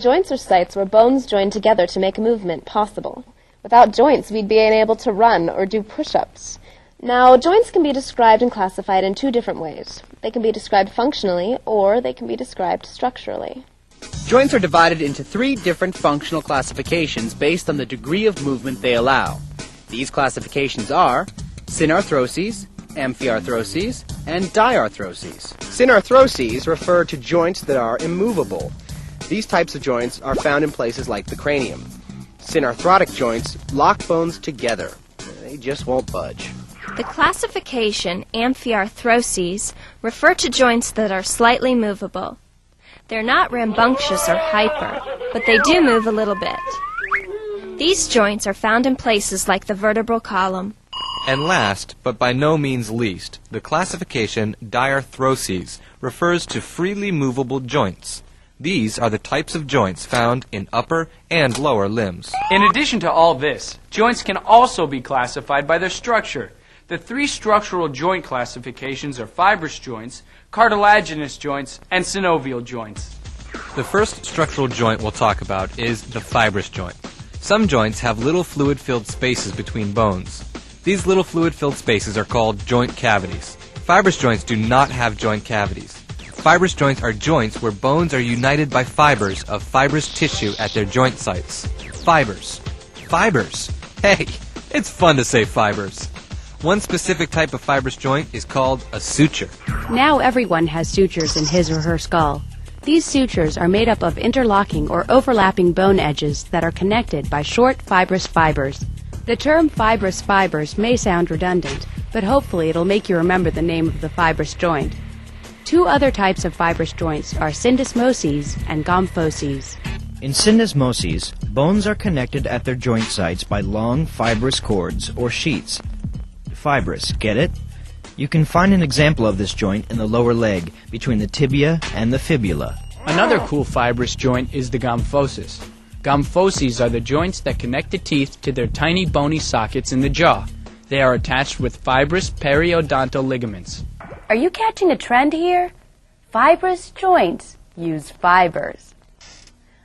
Joints are sites where bones join together to make movement possible. Without joints, we'd be unable to run or do push-ups. Now, joints can be described and classified in two different ways. They can be described functionally, or they can be described structurally. Joints are divided into three different functional classifications based on the degree of movement they allow. These classifications are synarthroses, amphiarthroses, and diarthroses. Synarthroses refer to joints that are immovable. These types of joints are found in places like the cranium. Synarthrotic joints lock bones together. They just won't budge. The classification amphiarthroses refer to joints that are slightly movable. They're not rambunctious or hyper, but they do move a little bit. These joints are found in places like the vertebral column. And last, but by no means least, the classification diarthroses refers to freely movable joints. These are the types of joints found in upper and lower limbs. In addition to all this, joints can also be classified by their structure. The three structural joint classifications are fibrous joints, cartilaginous joints, and synovial joints. The first structural joint we'll talk about is the fibrous joint. Some joints have little fluid-filled spaces between bones. These little fluid-filled spaces are called joint cavities. Fibrous joints do not have joint cavities. Fibrous joints are joints where bones are united by fibers of fibrous tissue at their joint sites. Fibers. Fibers. Hey, it's fun to say fibers. One specific type of fibrous joint is called a suture. Now everyone has sutures in his or her skull. These sutures are made up of interlocking or overlapping bone edges that are connected by short fibrous fibers. The term fibrous fibers may sound redundant, but hopefully it'll make you remember the name of the fibrous joint. Two other types of fibrous joints are syndesmoses and gomphoses. In syndesmoses, bones are connected at their joint sites by long fibrous cords or sheets. Fibrous, get it? You can find an example of this joint in the lower leg, between the tibia and the fibula. Another cool fibrous joint is the gomphosis. Gomphoses are the joints that connect the teeth to their tiny bony sockets in the jaw. They are attached with fibrous periodontal ligaments. Are you catching a trend here? Fibrous joints use fibers.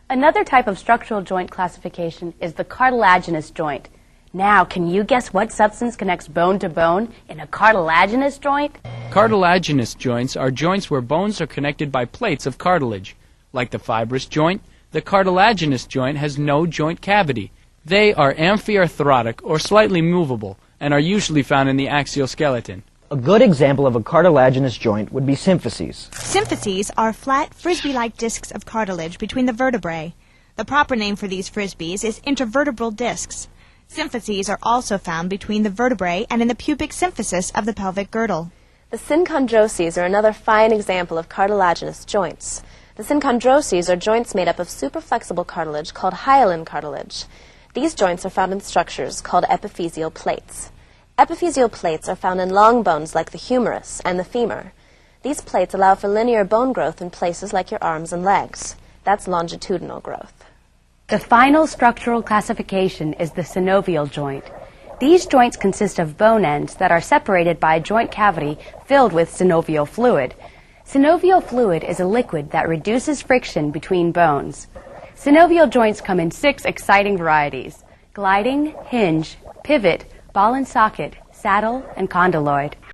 Another type of structural joint classification is the cartilaginous joint. Now, can you guess what substance connects bone to bone in a cartilaginous joint? Cartilaginous joints are joints where bones are connected by plates of cartilage. Like the fibrous joint, the cartilaginous joint has no joint cavity. They are amphiarthrotic or slightly movable and are usually found in the axial skeleton. A good example of a cartilaginous joint would be symphyses. Symphyses are flat, frisbee-like discs of cartilage between the vertebrae. The proper name for these frisbees is intervertebral discs. Symphyses are also found between the vertebrae and in the pubic symphysis of the pelvic girdle. The synchondroses are another fine example of cartilaginous joints. The synchondroses are joints made up of superflexible cartilage called hyaline cartilage. These joints are found in structures called epiphyseal plates. Epiphyseal plates are found in long bones like the humerus and the femur. These plates allow for linear bone growth in places like your arms and legs. That's longitudinal growth. The final structural classification is the synovial joint. These joints consist of bone ends that are separated by a joint cavity filled with synovial fluid. Synovial fluid is a liquid that reduces friction between bones. Synovial joints come in 6 exciting varieties: gliding, hinge, pivot, ball and socket, saddle, and condyloid.